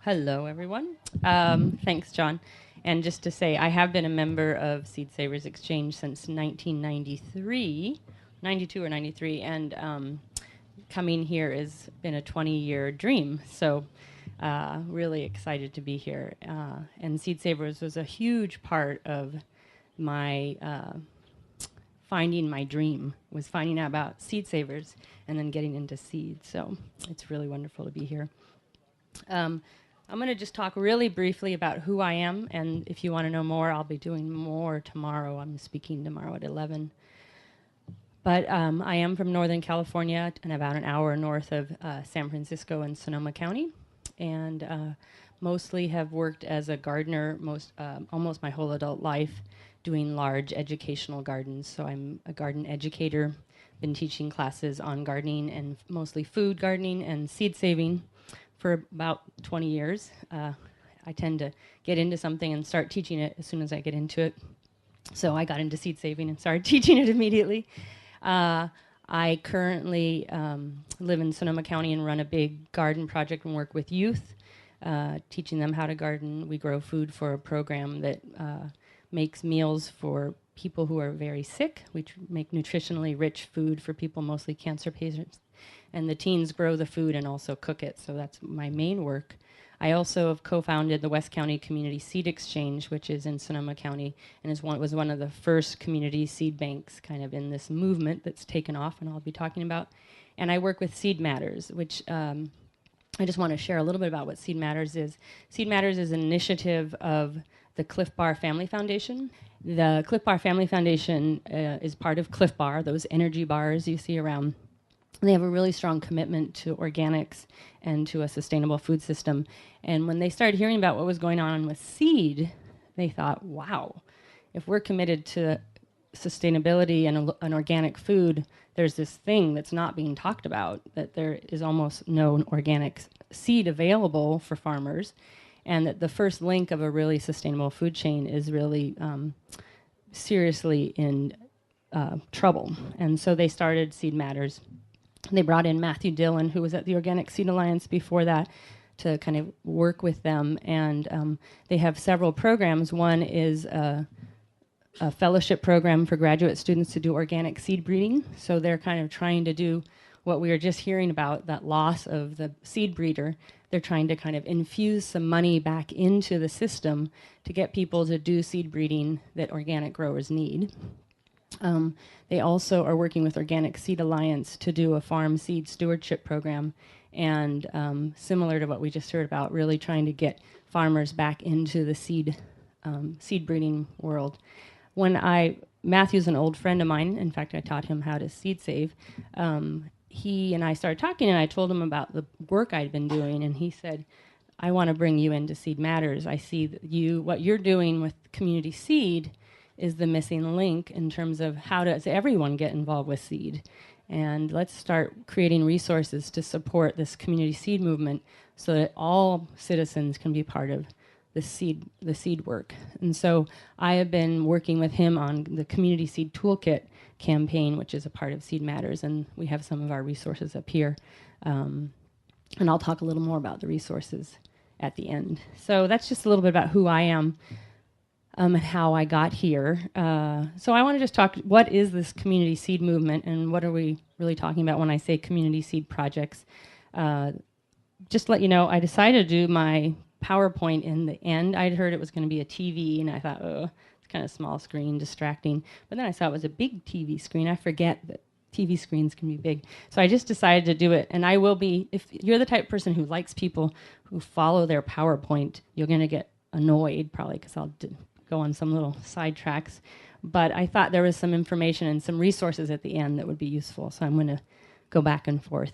Hello, everyone. Thanks, John. And just to say, I have been a member of Seed Savers Exchange since 1993, 92 or 93, and coming here has been a 20-year dream. So really excited to be here. And Seed Savers was a huge part of my finding my dream, was finding out about Seed Savers and then getting into seed. So it's really wonderful to be here. I'm going to just talk really briefly about who I am, and if you want to know more, I'll be doing more tomorrow. I'm speaking tomorrow at 11. But I am from Northern California and about an hour north of San Francisco and Sonoma County, and mostly have worked as a gardener almost my whole adult life, doing large educational gardens. So I'm a garden educator, been teaching classes on gardening and mostly food gardening and seed saving for about 20 years. I tend to get into something and start teaching it as soon as I get into it. So I got into seed saving and started teaching it immediately. I currently live in Sonoma County and run a big garden project and work with youth, teaching them how to garden. We grow food for a program that makes meals for people who are very sick. We make nutritionally rich food for people, mostly cancer patients. And the teens grow the food and also cook it, so that's my main work. I also have co-founded the West County Community Seed Exchange, which is in Sonoma County, and was one of the first community seed banks kind of in this movement that's taken off, and I'll be talking about. And I work with Seed Matters, which I just want to share a little bit about what Seed Matters is. Seed Matters is an initiative of the Cliff Bar Family Foundation. The Cliff Bar Family Foundation is part of Cliff Bar, those energy bars you see around. They have a really strong commitment to organics and to a sustainable food system. And when they started hearing about what was going on with seed, they thought, wow, if we're committed to sustainability and an organic food, there's this thing that's not being talked about, that there is almost no organic seed available for farmers, and that the first link of a really sustainable food chain is really seriously in trouble. And so they started Seed Matters. They brought in Matthew Dillon, who was at the Organic Seed Alliance before that, to kind of work with them. And they have several programs. One is a fellowship program for graduate students to do organic seed breeding. So they're kind of trying to do what we were just hearing about, that loss of the seed breeder. They're trying to kind of infuse some money back into the system to get people to do seed breeding that organic growers need. They also are working with Organic Seed Alliance to do a farm seed stewardship program, and similar to what we just heard about, really trying to get farmers back into the seed breeding world. Matthew's an old friend of mine. In fact, I taught him how to seed save. He and I started talking, and I told him about the work I'd been doing, and he said, I want to bring you into Seed Matters. I see that what you're doing with community seed is the missing link in terms of how does everyone get involved with seed. And let's start creating resources to support this community seed movement so that all citizens can be part of the seed work. And so I have been working with him on the Community Seed Toolkit campaign, which is a part of Seed Matters, and we have some of our resources up here. And I'll talk a little more about the resources at the end. So that's just a little bit about who I am. And how I got here. So I want to just talk, what is this community seed movement, and what are we really talking about when I say community seed projects? Just to let you know, I decided to do my PowerPoint in the end. I'd heard it was going to be a TV, and I thought, oh, it's kind of small screen, distracting. But then I saw it was a big TV screen. I forget that TV screens can be big. So I just decided to do it. And I will be, if you're the type of person who likes people who follow their PowerPoint, you're going to get annoyed probably because I'll go on some little sidetracks, but I thought there was some information and some resources at the end that would be useful, so I'm going to go back and forth.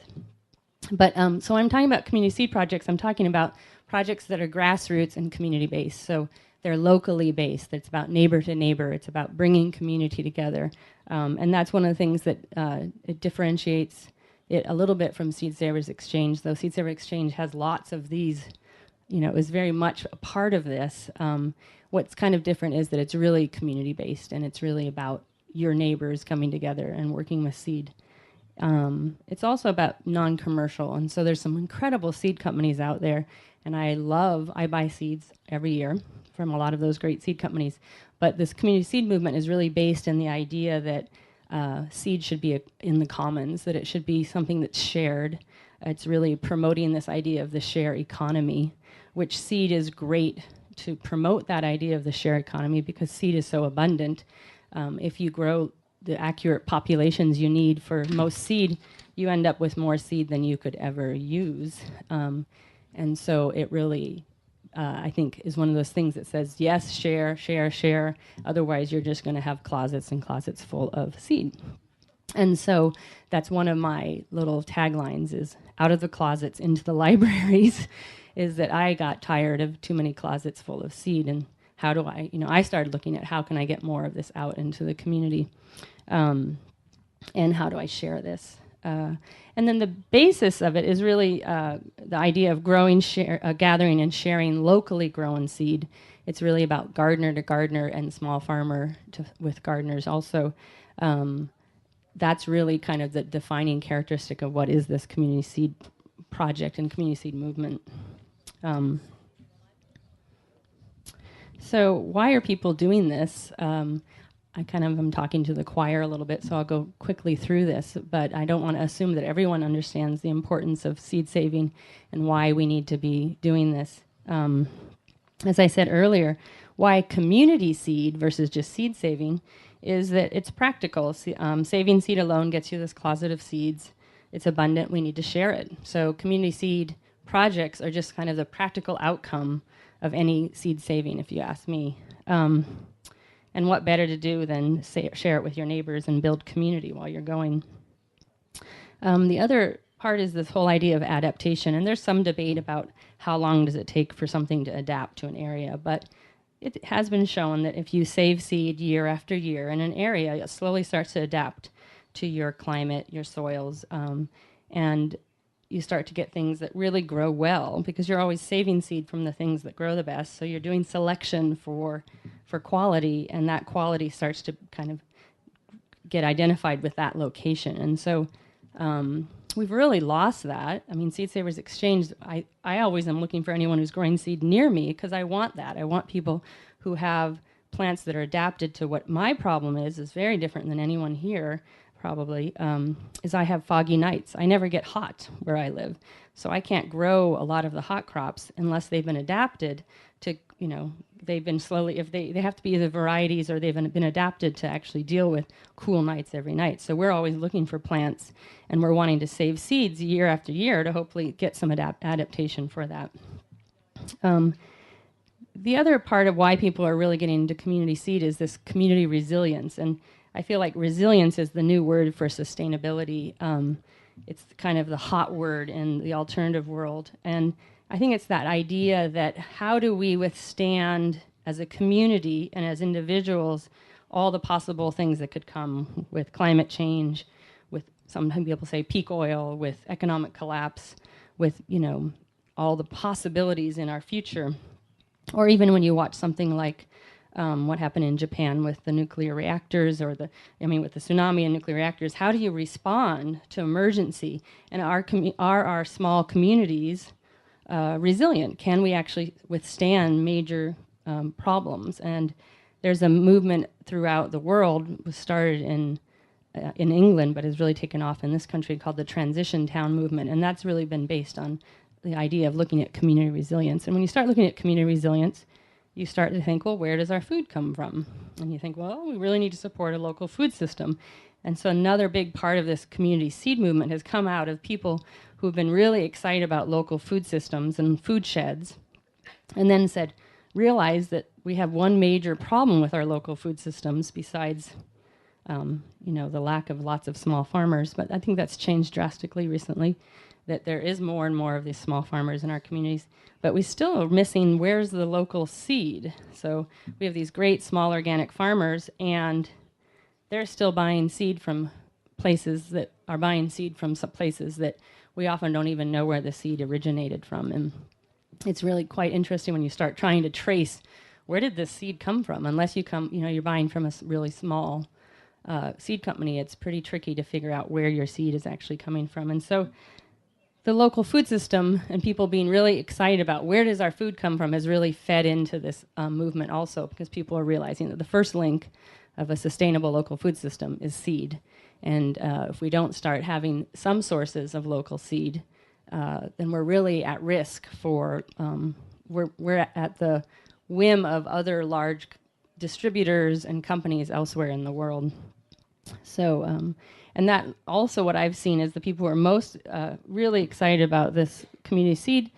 But so I'm talking about community seed projects. I'm talking about projects that are grassroots and community-based, so they're locally based. It's about neighbor to neighbor. It's about bringing community together, and that's one of the things that it differentiates it a little bit from Seed Savers Exchange, though Seed Savers Exchange has lots of these, is very much a part of this. What's kind of different is that it's really community-based, and it's really about your neighbors coming together and working with seed. It's also about non-commercial, and so there's some incredible seed companies out there, and I buy seeds every year from a lot of those great seed companies. But this community seed movement is really based in the idea that seed should be in the commons, that it should be something that's shared. It's really promoting this idea of the share economy, which seed is great to promote that idea of the share economy because seed is so abundant. If you grow the accurate populations you need for most seed, you end up with more seed than you could ever use. And so it really, I think, is one of those things that says, yes, share, share, share. Otherwise, you're just going to have closets and closets full of seed. And so that's one of my little taglines is out of the closets into the libraries, is that I got tired of too many closets full of seed. And how do I started looking at how can I get more of this out into the community, and how do I share this? And then the basis of it is really the idea of gathering and sharing locally grown seed. It's really about gardener to gardener and small farmer with gardeners also. That's really kind of the defining characteristic of what is this community seed project and community seed movement. So why are people doing this? I kind of am talking to the choir a little bit, so I'll go quickly through this, but I don't want to assume that everyone understands the importance of seed saving and why we need to be doing this. As I said earlier, why community seed versus just seed saving is that it's practical. Saving seed alone gets you this closet of seeds. It's abundant. We need to share it. So community seed projects are just kind of the practical outcome of any seed saving, if you ask me. And what better to do than share it with your neighbors and build community while you're going. The other part is this whole idea of adaptation. And there's some debate about how long does it take for something to adapt to an area. But it has been shown that if you save seed year after year in an area, it slowly starts to adapt to your climate, your soils, and you start to get things that really grow well because you're always saving seed from the things that grow the best. So you're doing selection for quality, and that quality starts to kind of get identified with that location. And so we've really lost that. I mean, Seed Savers Exchange, I always am looking for anyone who's growing seed near me because I want that. I want people who have plants that are adapted to what my problem is very different than anyone here probably, is I have foggy nights. I never get hot where I live. So I can't grow a lot of the hot crops unless they've been adapted to, they've been slowly, if they have to be either varieties or they've been adapted to actually deal with cool nights every night. So we're always looking for plants, and we're wanting to save seeds year after year to hopefully get some adaptation for that. The other part of why people are really getting into community seed is this community resilience. And I feel like resilience is the new word for sustainability. It's kind of the hot word in the alternative world. And I think it's that idea that how do we withstand as a community and as individuals all the possible things that could come with climate change, with some people say peak oil, with economic collapse, with all the possibilities in our future. Or even when you watch something like what happened in Japan with the nuclear reactors, or with the tsunami and nuclear reactors, how do you respond to emergency? And are our small communities resilient? Can we actually withstand major problems? And there's a movement throughout the world, was started in England, but has really taken off in this country, called the Transition Town Movement. And that's really been based on the idea of looking at community resilience. And when you start looking at community resilience, you start to think, well, where does our food come from? And you think, well, we really need to support a local food system. And so another big part of this community seed movement has come out of people who have been really excited about local food systems and food sheds, and then realize that we have one major problem with our local food systems besides the lack of lots of small farmers. But I think that's changed drastically recently, that there is more and more of these small farmers in our communities, but we still are missing where's the local seed. So we have these great small organic farmers, and they're still buying seed from places that are buying seed from some places that we often don't even know where the seed originated from. And it's really quite interesting when you start trying to trace where did this seed come from, unless you're buying from a really small seed company, it's pretty tricky to figure out where your seed is actually coming from. And so the local food system and people being really excited about where does our food come from has really fed into this movement also, because people are realizing that the first link of a sustainable local food system is seed. And if we don't start having some sources of local seed, then we're really at risk for, we're at the whim of other large distributors and companies elsewhere in the world. So, and that also what I've seen is the people who are most really excited about this community seed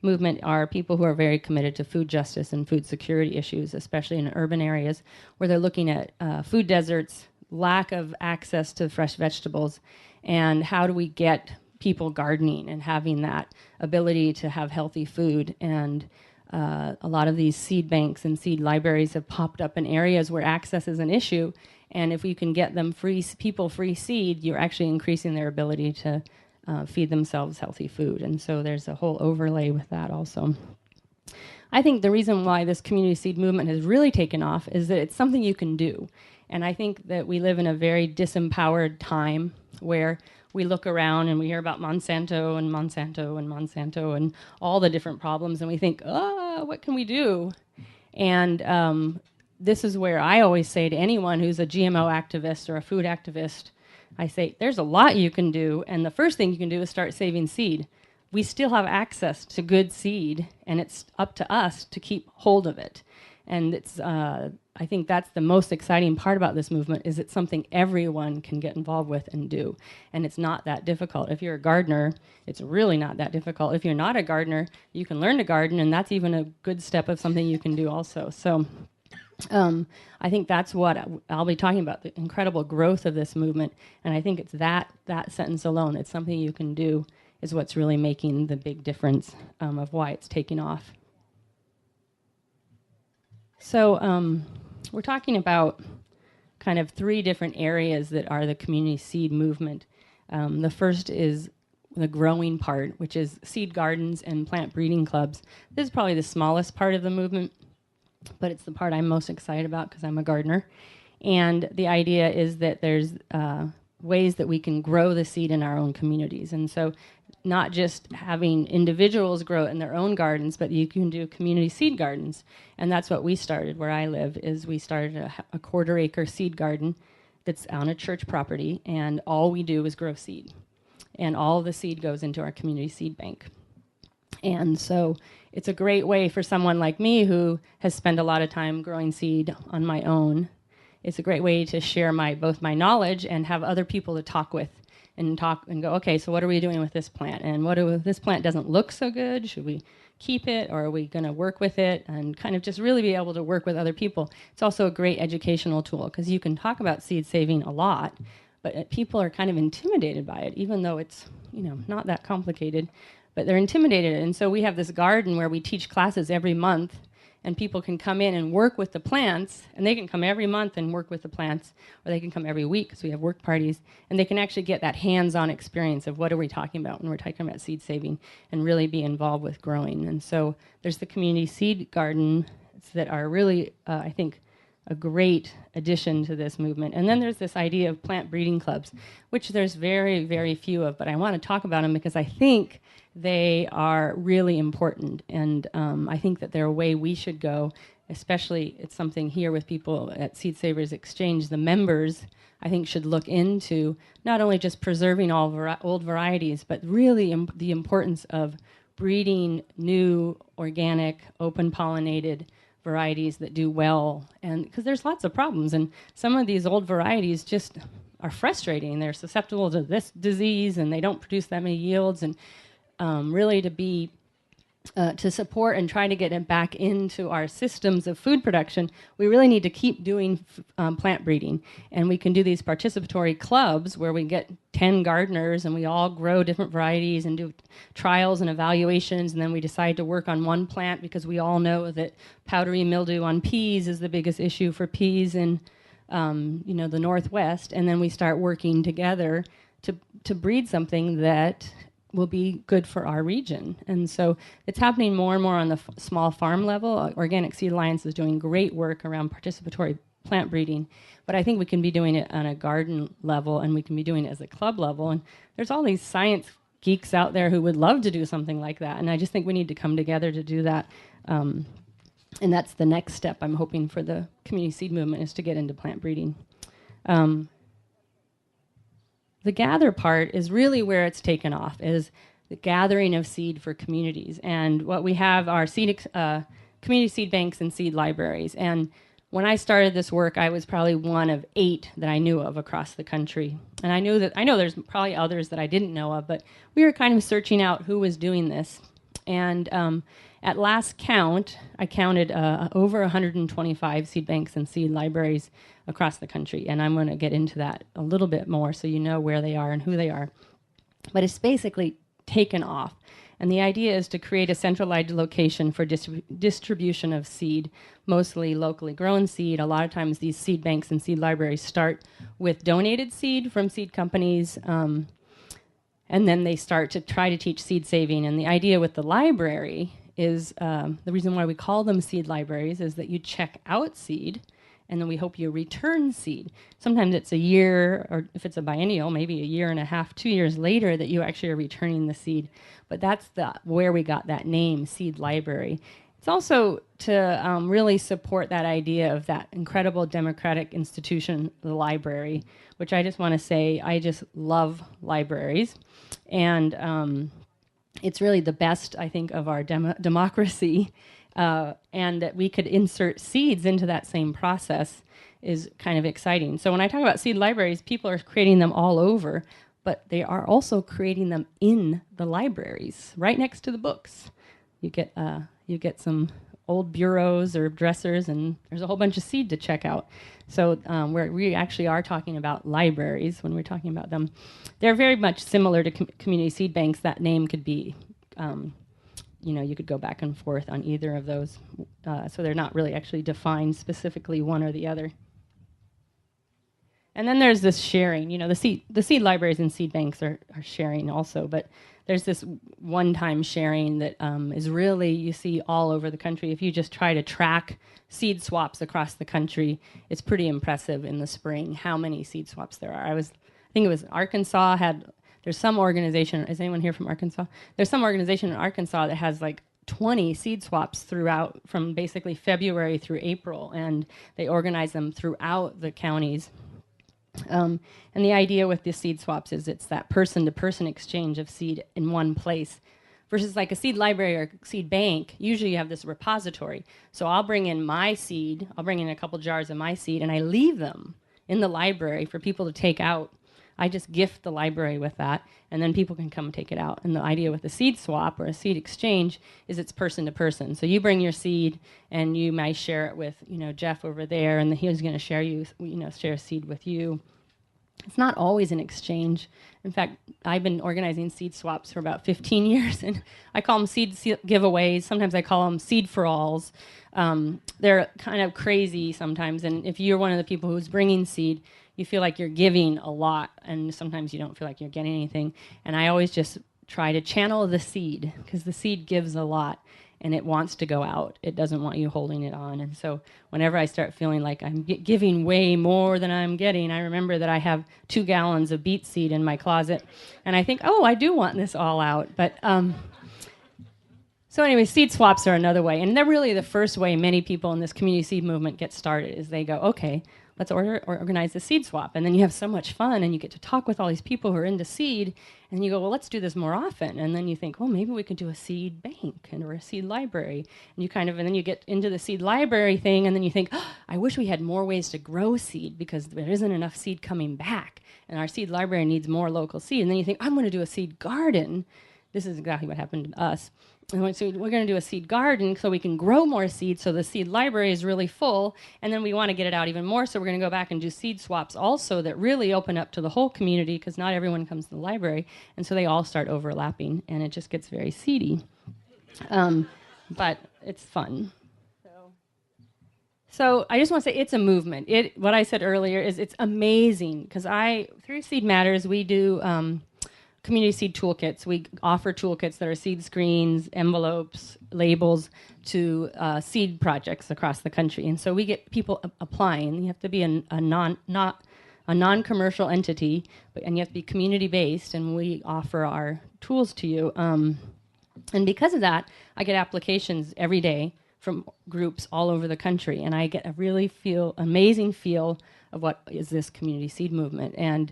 movement are people who are very committed to food justice and food security issues, especially in urban areas where they're looking at food deserts, lack of access to fresh vegetables, and how do we get people gardening and having that ability to have healthy food. And a lot of these seed banks and seed libraries have popped up in areas where access is an issue. And if you can get them free seed, you're actually increasing their ability to feed themselves healthy food. And so there's a whole overlay with that also. I think the reason why this community seed movement has really taken off is that it's something you can do. And I think that we live in a very disempowered time where we look around and we hear about Monsanto and Monsanto and Monsanto and all the different problems, and we think, oh, what can we do? And this is where I always say to anyone who's a GMO activist or a food activist, I say, there's a lot you can do, and the first thing you can do is start saving seed. We still have access to good seed, and it's up to us to keep hold of it. And it's, I think that's the most exciting part about this movement, is it's something everyone can get involved with and do. And it's not that difficult. If you're a gardener, it's really not that difficult. If you're not a gardener, you can learn to garden, and that's even a good step of something you can do also. So I think that's what I'll be talking about, the incredible growth of this movement. And I think it's that sentence alone, it's something you can do, is what's really making the big difference of why it's taking off. So we're talking about kind of 3 different areas that are the community seed movement. The first is the growing part, which is seed gardens and plant breeding clubs. This is probably the smallest part of the movement, but it's the part I'm most excited about because I'm a gardener. And the idea is that there's ways that we can grow the seed in our own communities. And so not just having individuals grow it in their own gardens, but you can do community seed gardens. And that's what we started where I live, is we started a 1/4 acre seed garden that's on a church property, and all we do is grow seed. And all the seed goes into our community seed bank. And so it's a great way for someone like me who has spent a lot of time growing seed on my own. It's a great way to share both my knowledge and have other people to talk with and go, okay, so what are we doing with this plant? And if this plant doesn't look so good? Should we keep it, or are we going to work with it? And kind of just really be able to work with other people. It's also a great educational tool, because you can talk about seed saving a lot, but people are kind of intimidated by it, even though it's not that complicated. But they're intimidated. And so we have this garden where we teach classes every month, and people can come in and work with the plants, and they can come every month and work with the plants, or they can come every week because we have work parties, and they can actually get that hands-on experience of what are we talking about when we're talking about seed saving, and really be involved with growing. And so there's the community seed gardens that are really, I think, a great addition to this movement. And then there's this idea of plant breeding clubs, which there's very, very few of, but I want to talk about them because I think they are really important. And I think that they're a way we should go, especially it's something here with people at Seed Savers Exchange. The members, I think, should look into not only just preserving all old varieties, but really the importance of breeding new, organic, open-pollinated varieties that do well. And because there's lots of problems, and some of these old varieties just are frustrating. They're susceptible to this disease, and they don't produce that many yields. And really to support and try to get it back into our systems of food production, we really need to keep doing plant breeding. And we can do these participatory clubs where we get 10 gardeners and we all grow different varieties and do trials and evaluations, and then we decide to work on one plant because we all know that powdery mildew on peas is the biggest issue for peas in the Northwest, and then we start working together to breed something that will be good for our region. And so it's happening more and more on the small farm level. Organic Seed Alliance is doing great work around participatory plant breeding. But I think we can be doing it on a garden level, and we can be doing it as a club level. And there's all these science geeks out there who would love to do something like that. And I just think we need to come together to do that. And that's the next step I'm hoping for the community seed movement, is to get into plant breeding. The gather part is really where it's taken off, is the gathering of seed for communities. And what we have are community seed banks and seed libraries. And when I started this work, I was probably one of 8 that I knew of across the country. And I know there's probably others that I didn't know of, but we were kind of searching out who was doing this. And at last count, I counted over 125 seed banks and seed libraries across the country. And I'm going to get into that a little bit more so you know where they are and who they are. But it's basically taken off. And the idea is to create a centralized location for distribution of seed, mostly locally grown seed. A lot of times these seed banks and seed libraries start with donated seed from seed companies, and then they start to try to teach seed saving. And the idea with the library is, the reason why we call them seed libraries is that you check out seed, and then we hope you return seed. Sometimes it's a year, or if it's a biennial, maybe a year and a half, 2 years later that you actually are returning the seed. But that's where we got that name, seed library. It's also to really support that idea of that incredible democratic institution, the library, which I just want to say, I just love libraries. And it's really the best, I think, of our democracy. And that we could insert seeds into that same process is kind of exciting. So when I talk about seed libraries, people are creating them all over, but they are also creating them in the libraries, right next to the books. You get some old bureaus or dressers, and there's a whole bunch of seed to check out. So we actually are talking about libraries when we're talking about them. They're very much similar to community seed banks. That name could be you could go back and forth on either of those. So they're not really actually defined specifically one or the other. And then there's this sharing. The seed libraries and seed banks are sharing also, but there's this one-time sharing that is really, you see all over the country. If you just try to track seed swaps across the country, it's pretty impressive in the spring how many seed swaps there are. I think it was Arkansas there's some organization, is anyone here from Arkansas? There's some organization in Arkansas that has like 20 seed swaps throughout, from basically February through April, and they organize them throughout the counties. And the idea with the seed swaps is it's that person-to-person exchange of seed in one place, versus like a seed library or seed bank. Usually you have this repository. So I'll bring in my seed, I'll bring in a couple jars of my seed, and I leave them in the library for people to take out. I just gift the library with that, and then people can come and take it out. And the idea with a seed swap or a seed exchange is it's person to person. So you bring your seed, and you might share it with Jeff over there, and he's going to share a seed with you. It's not always an exchange. In fact, I've been organizing seed swaps for about 15 years, and I call them seed giveaways. Sometimes I call them seed for alls. They're kind of crazy sometimes, and if you're one of the people who's bringing seed, you feel like you're giving a lot, and sometimes you don't feel like you're getting anything. And I always just try to channel the seed, because the seed gives a lot, and it wants to go out. It doesn't want you holding it on. And so whenever I start feeling like I'm giving way more than I'm getting, I remember that I have 2 gallons of beet seed in my closet, and I think, I do want this all out. But so anyway, seed swaps are another way, and they're really the first way many people in this community seed movement get started, is they go, okay, let's organize a seed swap. And then you have so much fun, and you get to talk with all these people who are into seed, and you go, well, let's do this more often. And then you think, well, maybe we could do a seed bank or a seed library. And and then you get into the seed library thing, and then you think, I wish we had more ways to grow seed, because there isn't enough seed coming back, and our seed library needs more local seed. And then you think, I'm going to do a seed garden. This is exactly what happened to us. And so we're going to do a seed garden so we can grow more seed, so the seed library is really full, and then we want to get it out even more, so we're going to go back and do seed swaps also that really open up to the whole community, because not everyone comes to the library, and so they all start overlapping, and it just gets very seedy. But it's fun. So I just want to say it's a movement. What I said earlier is it's amazing, because through Seed Matters, we do community seed toolkits. We offer toolkits that are seed screens, envelopes, labels to seed projects across the country. And so we get people applying. You have to be a non-commercial entity, and you have to be community-based, and we offer our tools to you. And because of that, I get applications every day from groups all over the country, and I get a really amazing feel of what is this community seed movement. And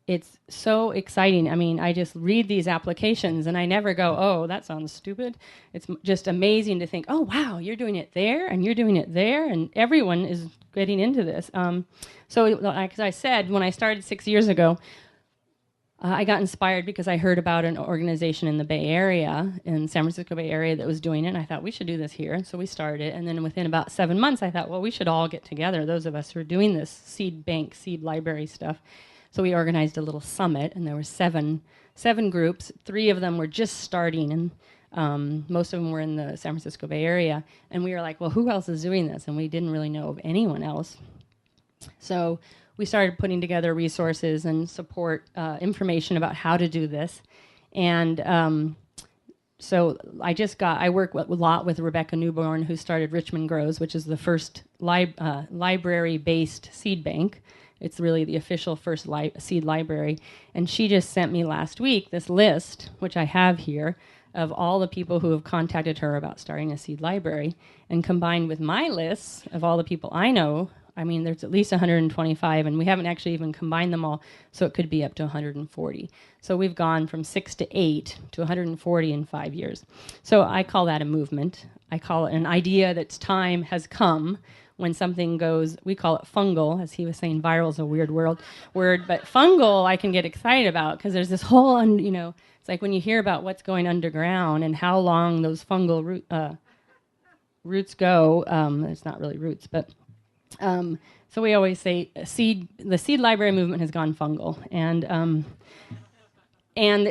it's so exciting. I mean, I just read these applications and I never go, oh, that sounds stupid. It's just amazing to think, oh, wow, you're doing it there and you're doing it there, and everyone is getting into this. So like I said, when I started 6 years ago, I got inspired because I heard about an organization in the Bay Area, in San Francisco Bay Area, that was doing it, and I thought, we should do this here. So we started it, and then within about 7 months, I thought, well, we should all get together, those of us who are doing this seed bank, seed library stuff. So we organized a little summit, and there were seven groups. 3 of them were just starting, and most of them were in the San Francisco Bay Area. And we were like, well, who else is doing this? And we didn't really know of anyone else. So we started putting together resources and support information about how to do this. And so I work a lot with Rebecca Newborn, who started Richmond Grows, which is the first library-based seed bank. It's really the official first seed library. And she just sent me last week this list, which I have here, of all the people who have contacted her about starting a seed library. And combined with my list of all the people I know, I mean, there's at least 125, and we haven't actually even combined them all, so it could be up to 140. So we've gone from 6 to 8 to 140 in 5 years. So I call that a movement. I call it an idea that's time has come. When something goes, we call it fungal, as he was saying, viral is a weird word, but fungal I can get excited about, because there's this whole, it's like when you hear about what's going underground and how long those fungal roots go, it's not really roots, but so we always say the seed library movement has gone fungal. And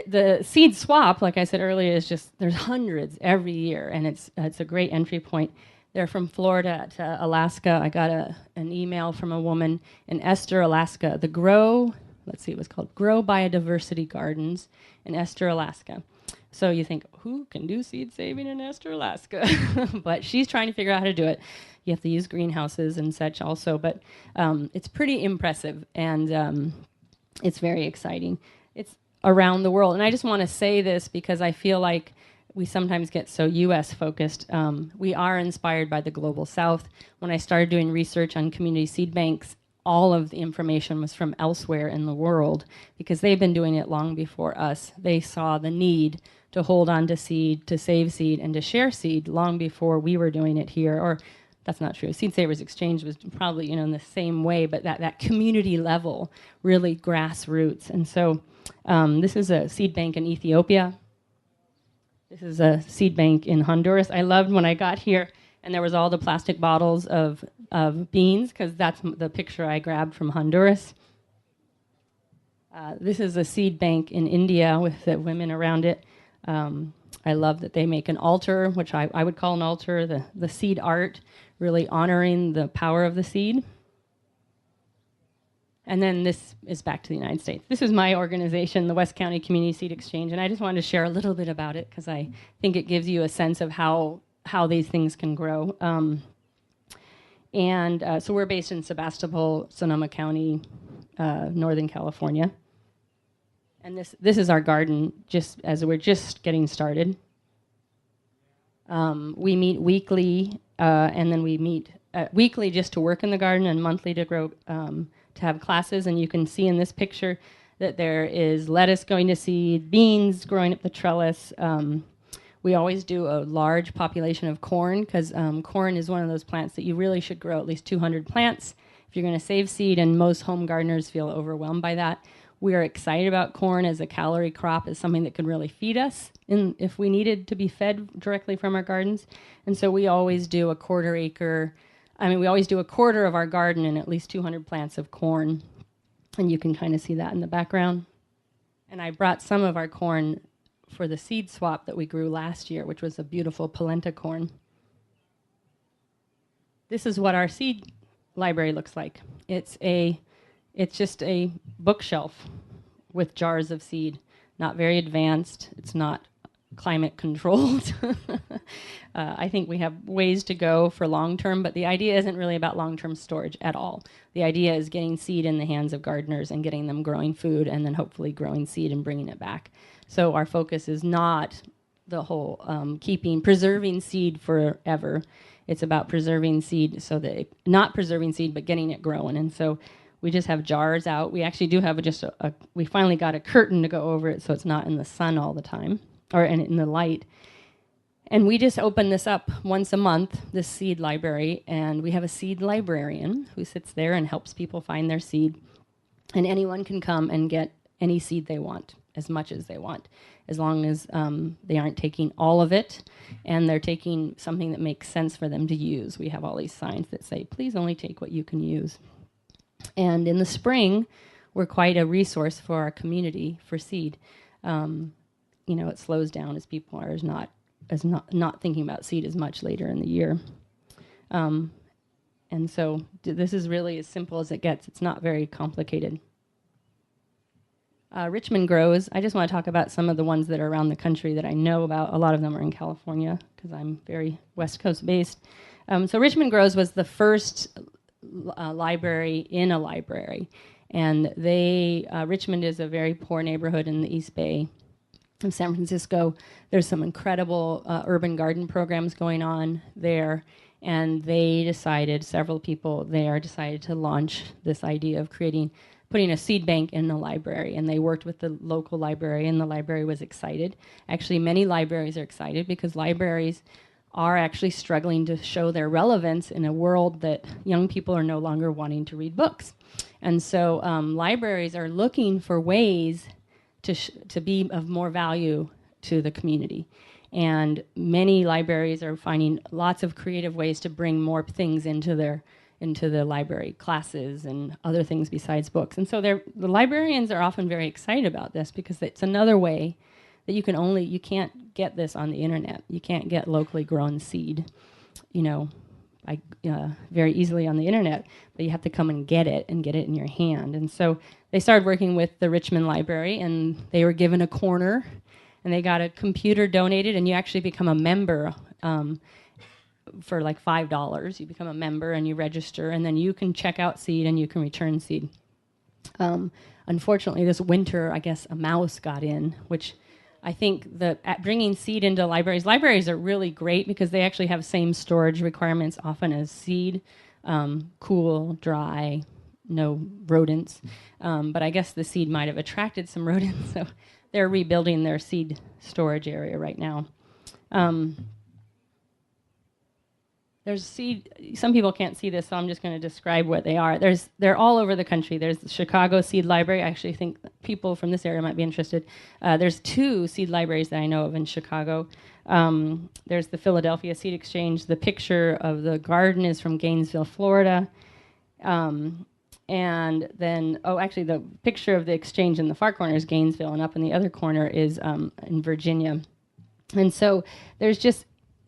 the seed swap, like I said earlier, is just, there's hundreds every year, and it's a great entry point. They're from Florida to Alaska. I got an email from a woman in Esther, Alaska. It was called Grow Biodiversity Gardens in Esther, Alaska. So you think, who can do seed saving in Esther, Alaska? But she's trying to figure out how to do it. You have to use greenhouses and such also, but it's pretty impressive, and it's very exciting. It's around the world. And I just want to say this because I feel like we sometimes get so U.S. focused. We are inspired by the Global South. When I started doing research on community seed banks, all of the information was from elsewhere in the world, because they've been doing it long before us. They saw the need to hold on to seed, to save seed, and to share seed long before we were doing it here. Or that's not true. Seed Savers Exchange was probably in the same way, but that community level, really grassroots. And so this is a seed bank in Ethiopia. This is a seed bank in Honduras. I loved when I got here, and there was all the plastic bottles of beans, because that's the picture I grabbed from Honduras. This is a seed bank in India with the women around it. I love that they make an altar, which I would call an altar, the seed art, really honoring the power of the seed. And then this is back to the United States. This is my organization, the West County Community Seed Exchange, and I just wanted to share a little bit about it because I think it gives you a sense of how these things can grow. So we're based in Sebastopol, Sonoma County, Northern California. And this is our garden, just as we're just getting started. We meet weekly, and then we meet weekly just to work in the garden, and monthly to grow, to have classes. And you can see in this picture that there is lettuce going to seed, beans growing up the trellis. We always do a large population of corn, because corn is one of those plants that you really should grow at least 200 plants if you're going to save seed, and most home gardeners feel overwhelmed by that. We are excited about corn as a calorie crop, as something that could really feed us if we needed to be fed directly from our gardens. And so we always do a quarter of our garden in at least 200 plants of corn. And you can kind of see that in the background. And I brought some of our corn for the seed swap that we grew last year, which was a beautiful polenta corn. This is what our seed library looks like. It's just a bookshelf with jars of seed. not very advanced. It's not climate controlled. I think we have ways to go for long term, but the idea isn't really about long-term storage at all. The idea is getting seed in the hands of gardeners and getting them growing food and then hopefully growing seed and bringing it back. So our focus is not the whole preserving seed forever. It's about preserving seed not preserving seed, but getting it growing. And so we just have jars out. We actually do have we finally got a curtain to go over it so it's not in the sun all the time, or in the light. And we just open this up once a month, this seed library, and we have a seed librarian who sits there and helps people find their seed. And anyone can come and get any seed they want, as much as they want, as long as they aren't taking all of it and they're taking something that makes sense for them to use. We have all these signs that say, please only take what you can use. And in the spring, we're quite a resource for our community for seed. It slows down as people are not thinking about seed as much later in the year. And so this is really as simple as it gets. It's not very complicated. Richmond grows. I just want to talk about some of the ones that are around the country that I know about. A lot of them are in California because I'm very West Coast based. So Richmond Grows was the first library in a library. And Richmond is a very poor neighborhood in the East Bay of San Francisco. There's some incredible urban garden programs going on there. And several people there decided to launch this idea of putting a seed bank in the library. And they worked with the local library, and the library was excited. Actually, many libraries are excited because libraries are actually struggling to show their relevance in a world that young people are no longer wanting to read books. And so libraries are looking for ways to be of more value to the community. And many libraries are finding lots of creative ways to bring more things into the library, classes and other things besides books. And so the librarians are often very excited about this because it's another way that you can't get this on the internet. You can't get locally grown seed, very easily on the internet, but you have to come and get it in your hand. And so they started working with the Richmond Library, and they were given a corner, and they got a computer donated, and you actually become a member for like $5. You become a member and you register, and then you can check out seed and you can return seed. Unfortunately, this winter, I guess a mouse got in, which I think that bringing seed into libraries are really great because they actually have same storage requirements often as seed, cool, dry, no rodents. But I guess the seed might have attracted some rodents, so they're rebuilding their seed storage area right now. There's seed. Some people can't see this, so I'm just going to describe what they are. They're all over the country. There's the Chicago Seed Library. I actually think people from this area might be interested. There's 2 seed libraries that I know of in Chicago. There's the Philadelphia Seed Exchange. The picture of the garden is from Gainesville, Florida. And then, actually, the picture of the exchange in the far corner is Gainesville, and up in the other corner is in Virginia. And so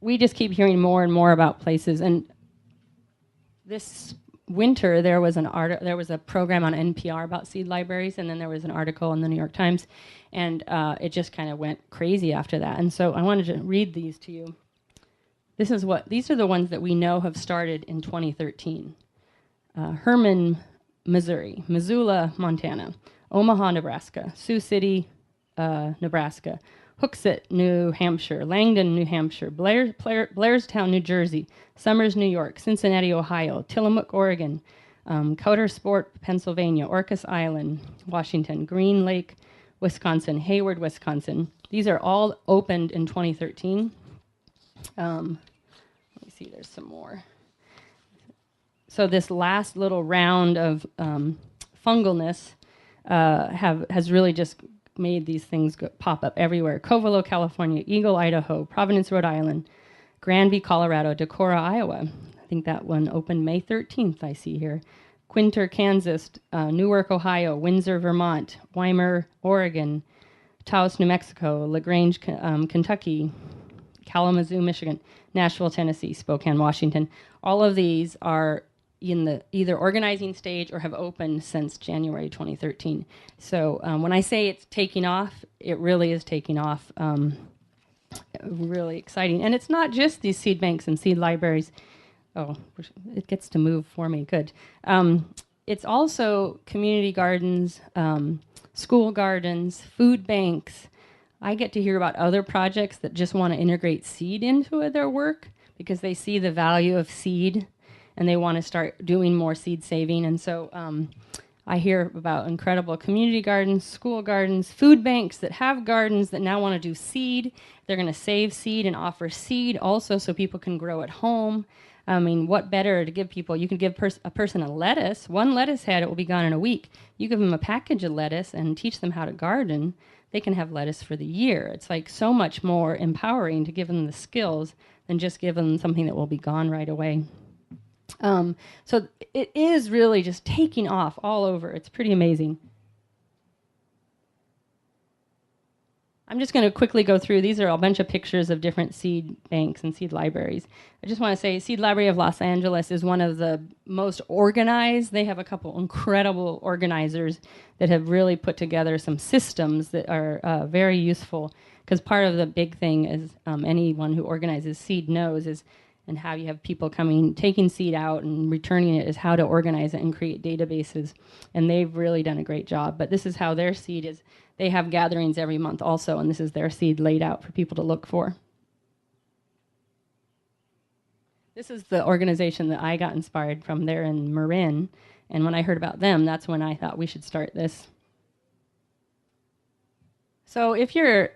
we just keep hearing more and more about places. And this winter, there was a program on NPR about seed libraries, and then there was an article in the New York Times, and it just kind of went crazy after that. And so I wanted to read these to you. These are the ones that we know have started in 2013. Herman, Missouri, Missoula, Montana, Omaha, Nebraska, Sioux City, Nebraska, Hooksett, New Hampshire, Langdon, New Hampshire, Blairstown, New Jersey, Somers, New York, Cincinnati, Ohio, Tillamook, Oregon, Coudersport, Pennsylvania, Orcas Island, Washington, Green Lake, Wisconsin, Hayward, Wisconsin. These are all opened in 2013. Let me see, there's some more. So this last little round of fungalness has really just made these things pop up everywhere. Covelo, California, Eagle, Idaho, Providence, Rhode Island, Granby, Colorado, Decorah, Iowa. I think that one opened May 13th, I see here. Quinter, Kansas, Newark, Ohio, Windsor, Vermont, Weimar, Oregon, Taos, New Mexico, LaGrange, Kentucky, Kalamazoo, Michigan, Nashville, Tennessee, Spokane, Washington. All of these are in the either organizing stage or have opened since January 2013. So when I say it's taking off, it really is taking off. Really exciting. And it's not just these seed banks and seed libraries. Oh, it gets to move for me. Good. It's also community gardens, school gardens, food banks. I get to hear about other projects that just want to integrate seed into their work because they see the value of seed and they want to start doing more seed saving. And so I hear about incredible community gardens, school gardens, food banks that have gardens that now want to do seed. They're going to save seed and offer seed also so people can grow at home. I mean, what better to give people? You can give a person a lettuce. One lettuce head, it will be gone in a week. You give them a package of lettuce and teach them how to garden. They can have lettuce for the year. It's like so much more empowering to give them the skills than just give them something that will be gone right away. So it is really just taking off all over. It's pretty amazing. I'm just going to quickly go through. These are a bunch of pictures of different seed banks and seed libraries. I just want to say Seed Library of Los Angeles is one of the most organized. They have a couple incredible organizers that have really put together some systems that are very useful, because part of the big thing is anyone who organizes seed knows is, and how you have people coming, taking seed out and returning it, is how to organize it and create databases. And they've really done a great job. But this is how their seed is. They have gatherings every month also, and this is their seed laid out for people to look for. This is the organization that I got inspired from there in Marin. And when I heard about them, that's when I thought we should start this. So if you're,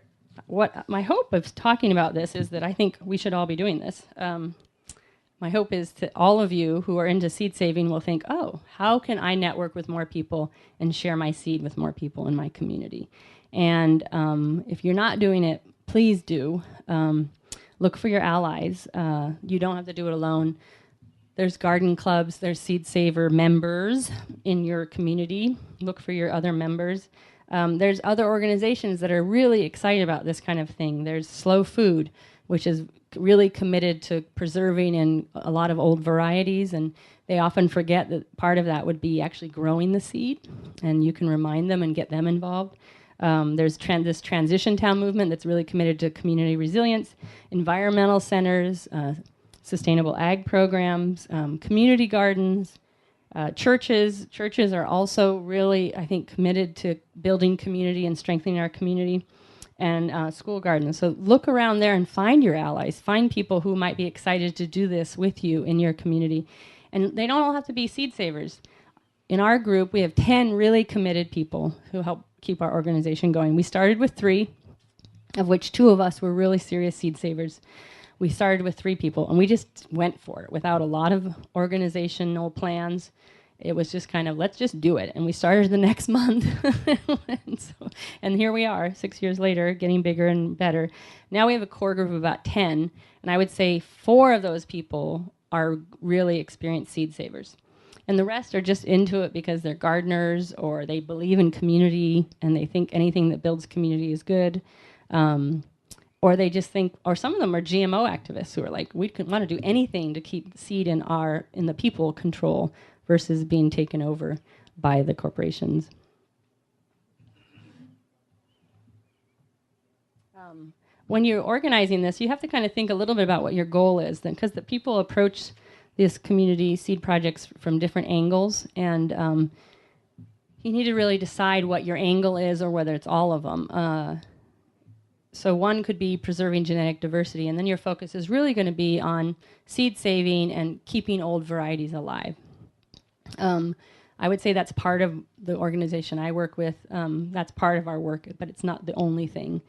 what my hope of talking about this is that I think we should all be doing this. My hope is that all of you who are into seed saving will think, oh, how can I network with more people and share my seed with more people in my community? And if you're not doing it, please do. Look for your allies. You don't have to do it alone. There's garden clubs, there's seed saver members in your community. Look for your other members. There's other organizations that are really excited about this kind of thing. There's Slow Food, which is really committed to preserving in a lot of old varieties, and they often forget that part of that would be actually growing the seed, and you can remind them and get them involved. There's this Transition Town movement that's really committed to community resilience, environmental centers, sustainable ag programs, community gardens, churches. Churches are also really, I think, committed to building community and strengthening our community, and school gardens. So look around there and find your allies. Find people who might be excited to do this with you in your community. And they don't all have to be seed savers. In our group, we have 10 really committed people who help keep our organization going. We started with 3, of which 2 of us were really serious seed savers. We started with 3 people, and we just went for it without a lot of organizational plans. It was just kind of, let's just do it. And we started the next month. and here we are, 6 years later, getting bigger and better. Now we have a core group of about 10. And I would say 4 of those people are really experienced seed savers. And the rest are just into it because they're gardeners, or they believe in community and they think anything that builds community is good. Or they just think, or some of them are GMO activists who are like, we want to do anything to keep seed in the people control versus being taken over by the corporations. When you're organizing this, you have to kind of think a little bit about what your goal is, then, because the people approach this community seed projects from different angles, and you need to really decide what your angle is, or whether it's all of them. So one could be preserving genetic diversity, and then your focus is really going to be on seed saving and keeping old varieties alive. I would say that's part of the organization I work with. That's part of our work, but it's not the only thing.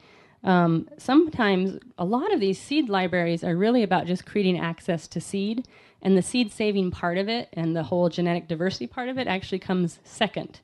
Sometimes a lot of these seed libraries are really about just creating access to seed, and the seed saving part of it and the whole genetic diversity part of it actually comes second.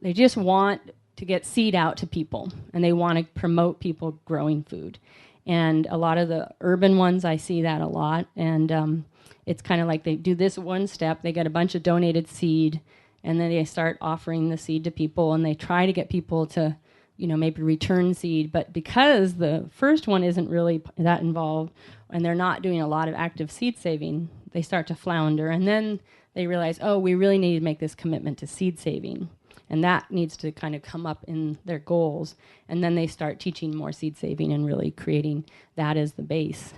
They just want to get seed out to people, and they want to promote people growing food. And a lot of the urban ones, I see that a lot, and it's kind of like they do this one step, they get a bunch of donated seed, and then they start offering the seed to people, and they try to get people to, maybe return seed. But because the first one isn't really that involved, and they're not doing a lot of active seed saving, they start to flounder, and then they realize, oh, we really need to make this commitment to seed saving. And that needs to kind of come up in their goals. And then they start teaching more seed saving and really creating that as the base.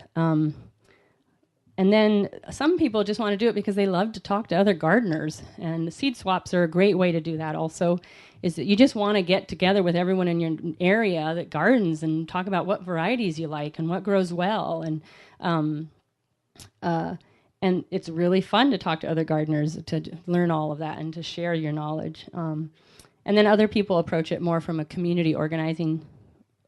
And then some people just want to do it because they love to talk to other gardeners. And the seed swaps are a great way to do that also, is that you just want to get together with everyone in your area that gardens and talk about what varieties you like and what grows well. And it's really fun to talk to other gardeners, to learn all of that and to share your knowledge. And then other people approach it more from a community organizing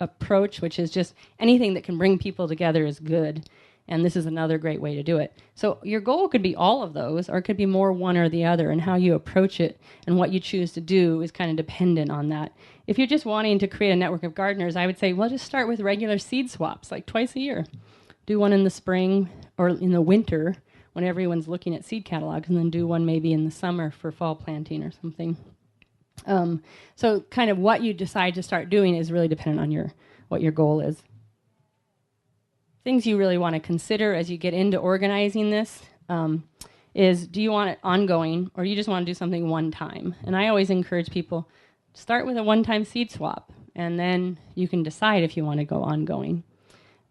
approach, which is just anything that can bring people together is good. And this is another great way to do it. So your goal could be all of those, or it could be more one or the other, and how you approach it and what you choose to do is kind of dependent on that. If you're just wanting to create a network of gardeners, I would say, well, just start with regular seed swaps, like twice a year. Do one in the spring or in the winter when everyone's looking at seed catalogs, and then do one maybe in the summer for fall planting or something. So kind of what you decide to start doing is really dependent on what your goal is. Things you really want to consider as you get into organizing this is, do you want it ongoing, or you just want to do something one time? And I always encourage people, start with a one-time seed swap, and then you can decide if you want to go ongoing.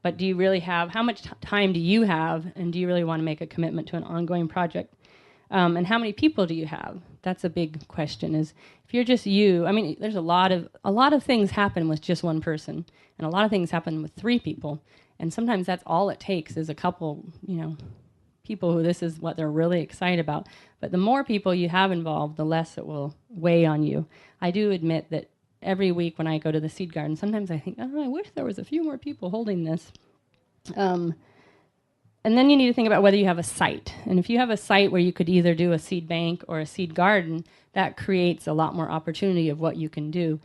But do you really have, how much time do you have, and do you really want to make a commitment to an ongoing project? And how many people do you have? That's a big question. Is if you're just you, I mean, there's a lot of things happen with just one person, and a lot of things happen with 3 people. And sometimes that's all it takes is a couple, people who this is what they're really excited about. But the more people you have involved, the less it will weigh on you. I do admit that every week when I go to the seed garden, sometimes I think, oh, I wish there was a few more people holding this. And then you need to think about whether you have a site. And if you have a site where you could either do a seed bank or a seed garden, that creates a lot more opportunity of what you can do.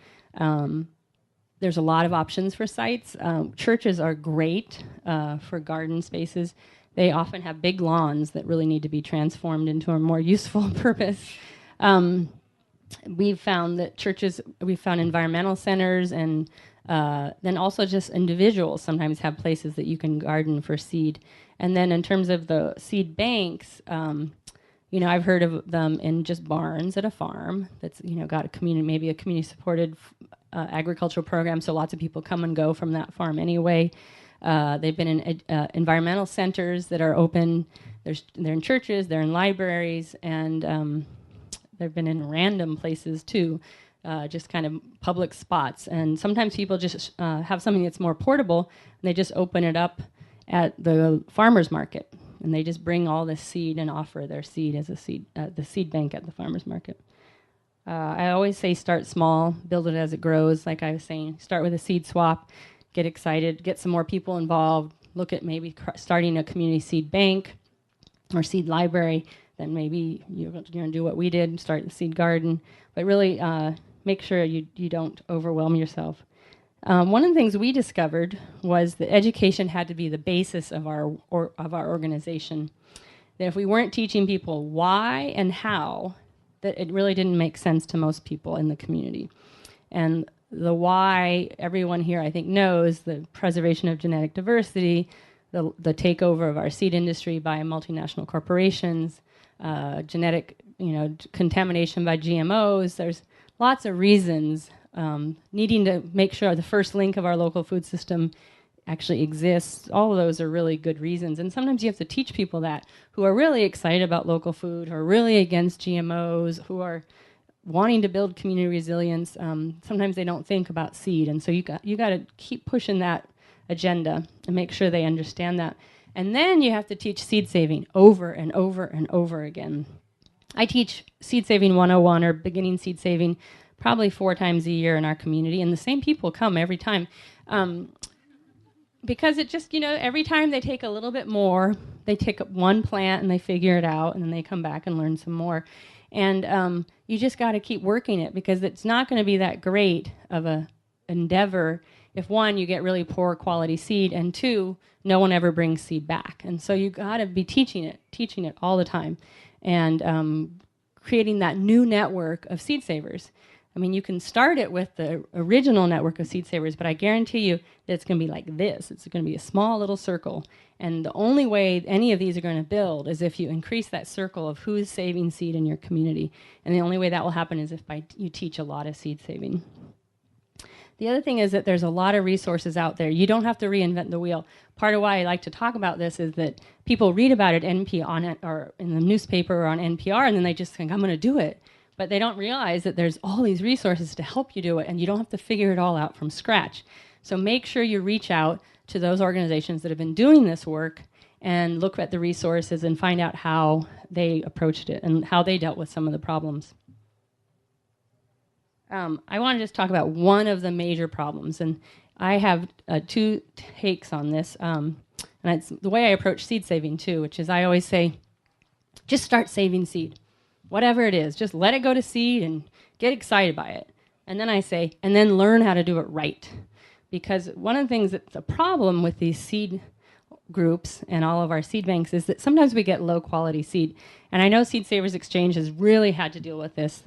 There's a lot of options for sites. Churches are great for garden spaces. They often have big lawns that really need to be transformed into a more useful purpose. We've found environmental centers, and then also just individuals sometimes have places that you can garden for seed. And then in terms of the seed banks, I've heard of them in just barns at a farm that's got a community, maybe a community-supported agricultural program, so lots of people come and go from that farm anyway. They've been in environmental centers that are open. They're in churches, they're in libraries, and they've been in random places too, just kind of public spots. And sometimes people just have something that's more portable, and they just open it up at the farmer's market, and they just bring all this seed and offer their seed as the seed bank at the farmer's market. I always say start small, build it as it grows. Like I was saying, start with a seed swap, get excited, get some more people involved, look at maybe starting a community seed bank or seed library. Then maybe you're going to do what we did, start the seed garden. But really make sure you don't overwhelm yourself. One of the things we discovered was that education had to be the basis of our organization. That if we weren't teaching people why and how, that it really didn't make sense to most people in the community. And the why, everyone here I think knows, the preservation of genetic diversity, the takeover of our seed industry by multinational corporations, genetic contamination by GMOs. There's lots of reasons needing to make sure the first link of our local food system actually exists. All of those are really good reasons. And sometimes you have to teach people that, who are really excited about local food, who are really against GMOs, who are wanting to build community resilience. Sometimes they don't think about seed. And so you got to keep pushing that agenda and make sure they understand that. And then you have to teach seed saving over and over and over again. I teach Seed Saving 101 or beginning seed saving probably 4 times a year in our community, and the same people come every time. Because it just, every time they take a little bit more, they take up one plant and they figure it out, and then they come back and learn some more. And you just got to keep working it, because it's not going to be that great of a endeavor if, 1, you get really poor quality seed, and 2, no one ever brings seed back. And so you got to be teaching it all the time, and creating that new network of seed savers. I mean, you can start it with the original network of seed savers, but I guarantee you that it's going to be like this. It's going to be a small little circle. And the only way any of these are going to build is if you increase that circle of who's saving seed in your community. And the only way that will happen is if you teach a lot of seed saving. The other thing is that there's a lot of resources out there. You don't have to reinvent the wheel. Part of why I like to talk about this is that people read about it or in the newspaper or on NPR, and then they just think, I'm going to do it. But they don't realize that there's all these resources to help you do it, and you don't have to figure it all out from scratch. So make sure you reach out to those organizations that have been doing this work and look at the resources and find out how they approached it and how they dealt with some of the problems. I want to just talk about one of the major problems, and I have 2 takes on this. And it's the way I approach seed saving, too, which is I always say, just start saving seed. Whatever it is, just let it go to seed and get excited by it. And then I say, and then learn how to do it right. Because one of the things that's a problem with these seed groups and all of our seed banks is that sometimes we get low quality seed. And I know Seed Savers Exchange has really had to deal with this,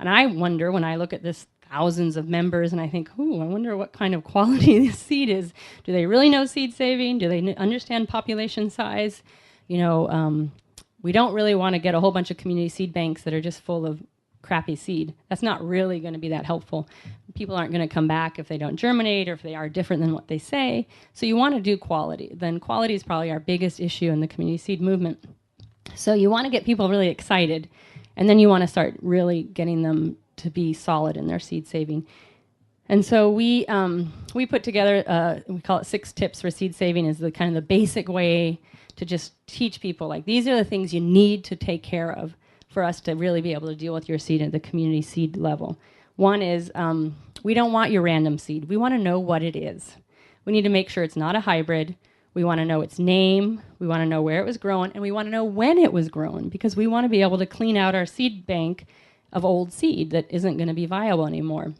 and I wonder when I look at this thousands of members and I think, I wonder what kind of quality this seed is. Do they really know seed saving? Do they understand population size? We don't really want to get a whole bunch of community seed banks that are just full of crappy seed. That's not really going to be that helpful. People aren't going to come back if they don't germinate or if they are different than what they say. So you want to do quality. Then quality is probably our biggest issue in the community seed movement. So you want to get people really excited, and then you want to start really getting them to be solid in their seed saving. And so we put together, we call it 6 tips for seed saving, is the kind of the basic way to just teach people, like, these are the things you need to take care of for us to really be able to deal with your seed at the community seed level. One is we don't want your random seed. We want to know what it is. We need to make sure it's not a hybrid. We want to know its name. We want to know where it was grown, and we want to know when it was grown, because we want to be able to clean out our seed bank of old seed that isn't going to be viable anymore.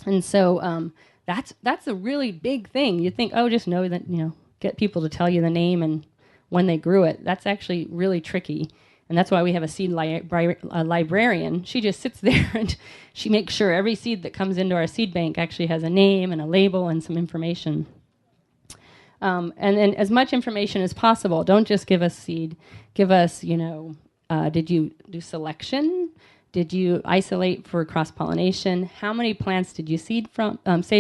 And so that's a really big thing. You think, just know that, get people to tell you the name and when they grew it. That's actually really tricky. And that's why we have a seed librarian. She just sits there and she makes sure every seed that comes into our seed bank actually has a name and a label and some information. And then as much information as possible. Don't just give us seed. Give us, did you do selection? Did you isolate for cross-pollination? How many plants did you save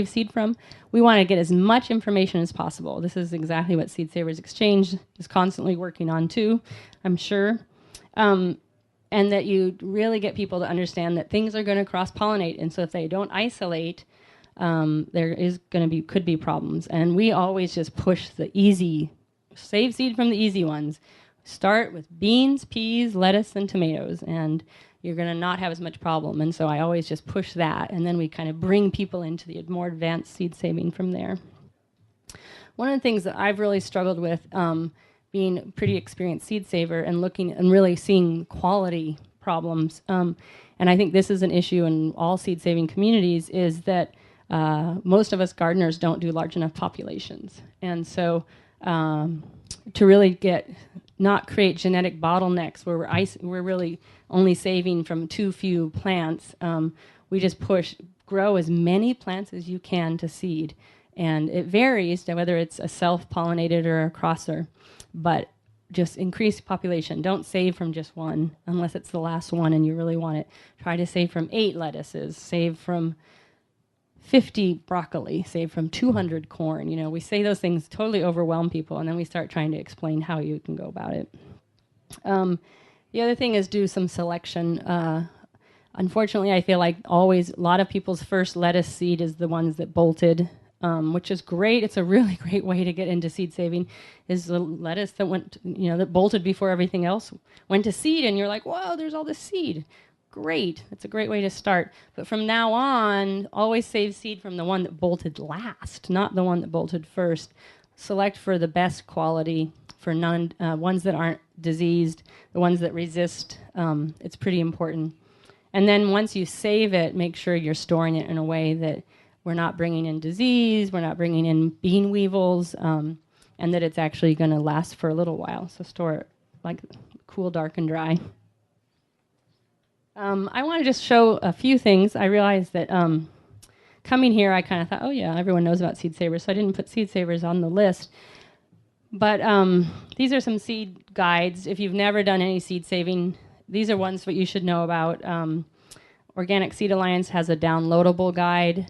seed from? We want to get as much information as possible. This is exactly what Seed Savers Exchange is constantly working on too, I'm sure. And that you really get people to understand that things are going to cross-pollinate. And so if they don't isolate, could be problems. And we always just push the easy, save seed from the easy ones. Start with beans, peas, lettuce, and tomatoes, and you're going to not have as much problem. And so I always just push that, and then we kind of bring people into the more advanced seed saving from there. One of the things that I've really struggled with, being a pretty experienced seed saver and looking and really seeing quality problems, and I think this is an issue in all seed saving communities, is that most of us gardeners don't do large enough populations. And so to really not create genetic bottlenecks where we're really only saving from too few plants, we just grow as many plants as you can to seed. And it varies whether it's a self-pollinated or a crosser, but just increase population. Don't save from just one unless it's the last one and you really want it. Try to save from 8 lettuces, save from 50 broccoli, save from 200 corn. We say those things totally overwhelm people, and then we start trying to explain how you can go about it. The other thing is do some selection. Unfortunately, I feel like always a lot of people's first lettuce seed is the ones that bolted, which is great. It's a really great way to get into seed saving, is the lettuce that went, that bolted before everything else went to seed, and you're like, whoa, there's all this seed. Great. That's a great way to start. But from now on, always save seed from the one that bolted last, not the one that bolted first. Select for the best quality, for ones that aren't diseased, the ones that resist. It's pretty important. And then once you save it, make sure you're storing it in a way that we're not bringing in disease, we're not bringing in bean weevils, and that it's actually going to last for a little while. So store it like cool, dark, and dry. I want to just show a few things. I realized that coming here, I kind of thought, oh yeah, everyone knows about Seed Savers, so I didn't put Seed Savers on the list. But these are some seed guides. If you've never done any seed saving, these are ones that you should know about. Organic Seed Alliance has a downloadable guide.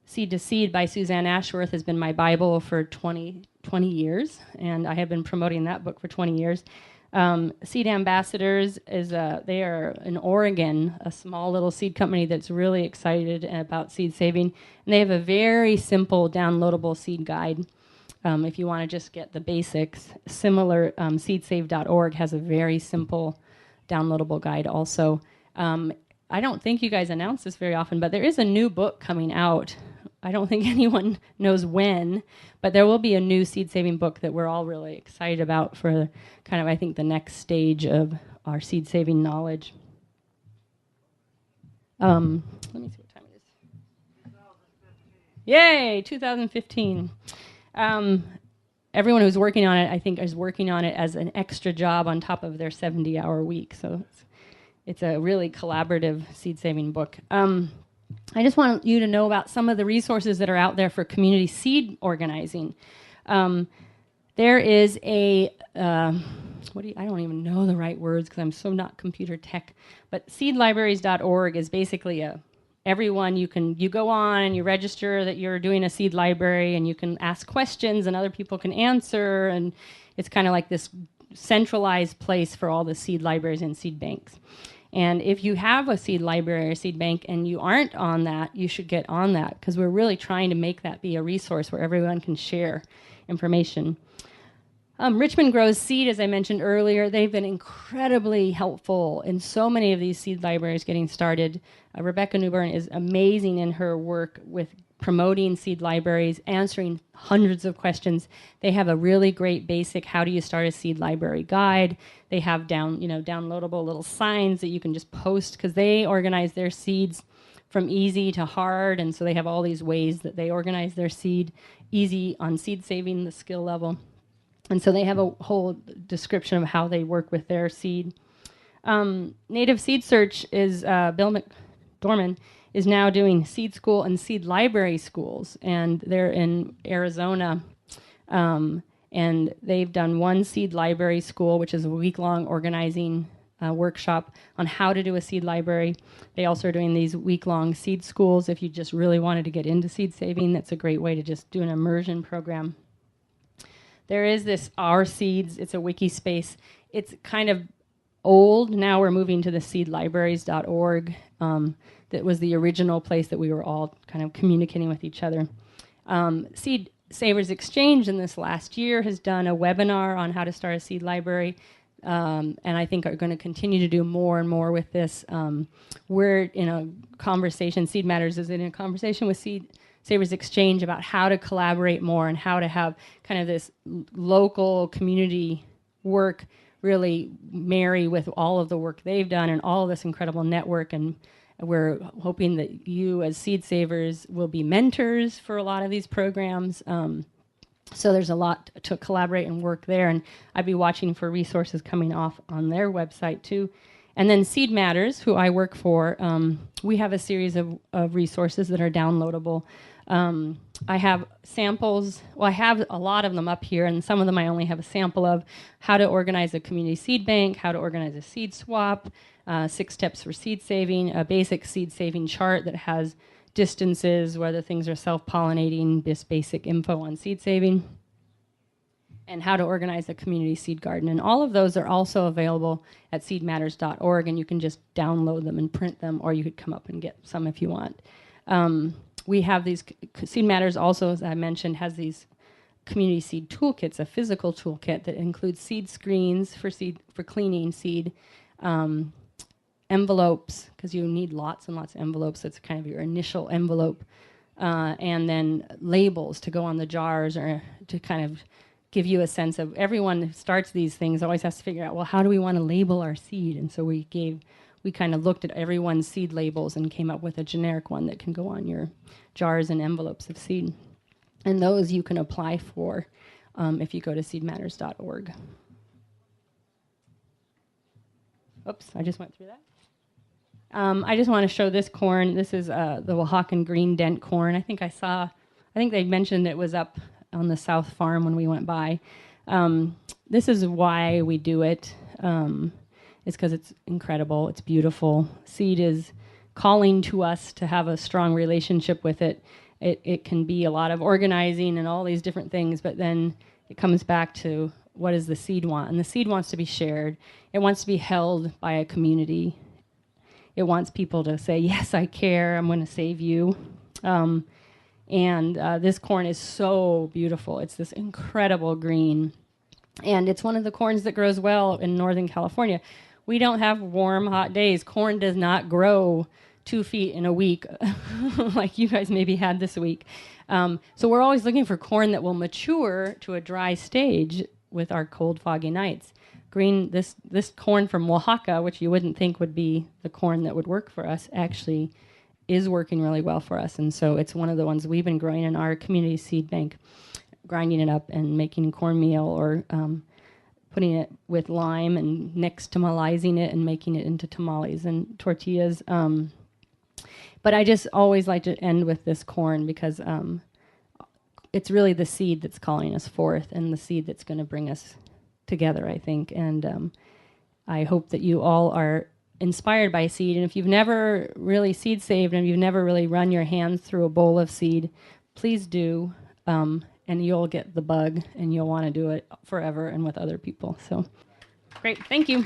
Seed to Seed by Suzanne Ashworth has been my Bible for 20 years, and I have been promoting that book for 20 years. Seed Ambassadors they are in Oregon, a small little seed company that's really excited about seed saving, and they have a very simple downloadable seed guide. If you want to just get the basics, similar seedsave.org has a very simple downloadable guide also. I don't think you guys announce this very often, but there is a new book coming out. I don't think anyone knows when, but there will be a new seed-saving book that we're all really excited about for kind of, I think, the next stage of our seed-saving knowledge. Let me see what time it is. 2015. Yay, 2015. Everyone who's working on it, I think, is working on it as an extra job on top of their 70-hour week. So it's a really collaborative seed-saving book. I just want you to know about some of the resources that are out there for community seed organizing. There is a, I don't even know the right words because I'm so not computer tech, but seedlibraries.org is basically everyone you go on and you register that you're doing a seed library, and you can ask questions and other people can answer, and it's kind of like this centralized place for all the seed libraries and seed banks. And if you have a seed library or seed bank and you aren't on that, you should get on that, because we're really trying to make that be a resource where everyone can share information. Richmond Grows Seed, as I mentioned earlier, they've been incredibly helpful in so many of these seed libraries getting started. Rebecca Newburn is amazing in her work with promoting seed libraries, answering hundreds of questions. They have a really great basic how do you start a seed library guide. They have downloadable little signs that you can just post, because they organize their seeds from easy to hard, and so they have all these ways that they organize their seed. Easy on seed saving, the skill level. And so they have a whole description of how they work with their seed. Native Seed Search is Bill McDorman is now doing seed school and seed library schools, and they're in Arizona. And they've done one seed library school, which is a week-long organizing workshop on how to do a seed library. They also are doing these week-long seed schools. If you just really wanted to get into seed saving, that's a great way to just do an immersion program. There is this Our Seeds. It's a wiki space. It's kind of old. Now we're moving to the seedlibraries.org. That was the original place that we were all kind of communicating with each other. Seed Savers Exchange in this last year has done a webinar on how to start a seed library, and I think are going to continue to do more and more with this. We're in a conversation, Seed Matters is in a conversation with Seed Savers Exchange about how to collaborate more and how to have kind of this local community work really marry with all of the work they've done and all of this incredible network. And we're hoping that you as seed savers will be mentors for a lot of these programs. So there's a lot to collaborate and work there, and I'd be watching for resources coming off on their website too. And then Seed Matters, who I work for, we have a series of resources that are downloadable. I have samples. Well, I have a lot of them up here, and some of them I only have a sample of. How to organize a community seed bank, how to organize a seed swap, 6 steps for seed saving, a basic seed saving chart that has distances, whether things are self-pollinating, this basic info on seed saving, and how to organize a community seed garden. And all of those are also available at seedmatters.org, and you can just download them and print them, or you could come up and get some if you want. We have these, Seed Matters also, as I mentioned, has these community seed toolkits, a physical toolkit that includes seed screens for cleaning seed, envelopes, because you need lots and lots of envelopes. That's kind of your initial envelope, and then labels to go on the jars, or to kind of give you a sense of, everyone who starts these things always has to figure out, well, how do we want to label our seed? And so we kind of looked at everyone's seed labels and came up with a generic one that can go on your jars and envelopes of seed. And those you can apply for if you go to seedmatters.org. Oops, I just went through that. I just want to show this corn. This is the Oaxacan green dent corn. I think they mentioned it was up on the South Farm when we went by. This is why we do it. It's because it's incredible. It's beautiful. Seed is calling to us to have a strong relationship with it. It can be a lot of organizing and all these different things, but then it comes back to what does the seed want? And the seed wants to be shared. It wants to be held by a community. It wants people to say, yes, I care. I'm going to save you. And this corn is so beautiful. It's this incredible green. And it's one of the corns that grows well in Northern California. We don't have warm, hot days. Corn does not grow 2 feet in a week like you guys maybe had this week. So we're always looking for corn that will mature to a dry stage with our cold, foggy nights. This corn from Oaxaca, which you wouldn't think would be the corn that would work for us, actually is working really well for us. And so it's one of the ones we've been growing in our community seed bank, grinding it up and making cornmeal or putting it with lime and nixtamalizing it and making it into tamales and tortillas. But I just always like to end with this corn because it's really the seed that's calling us forth and the seed that's going to bring us together, I think. And I hope that you all are inspired by seed. And if you've never really seed saved and you've never really run your hands through a bowl of seed, please do. And you'll get the bug and you'll want to do it forever and with other people. So great. Thank you.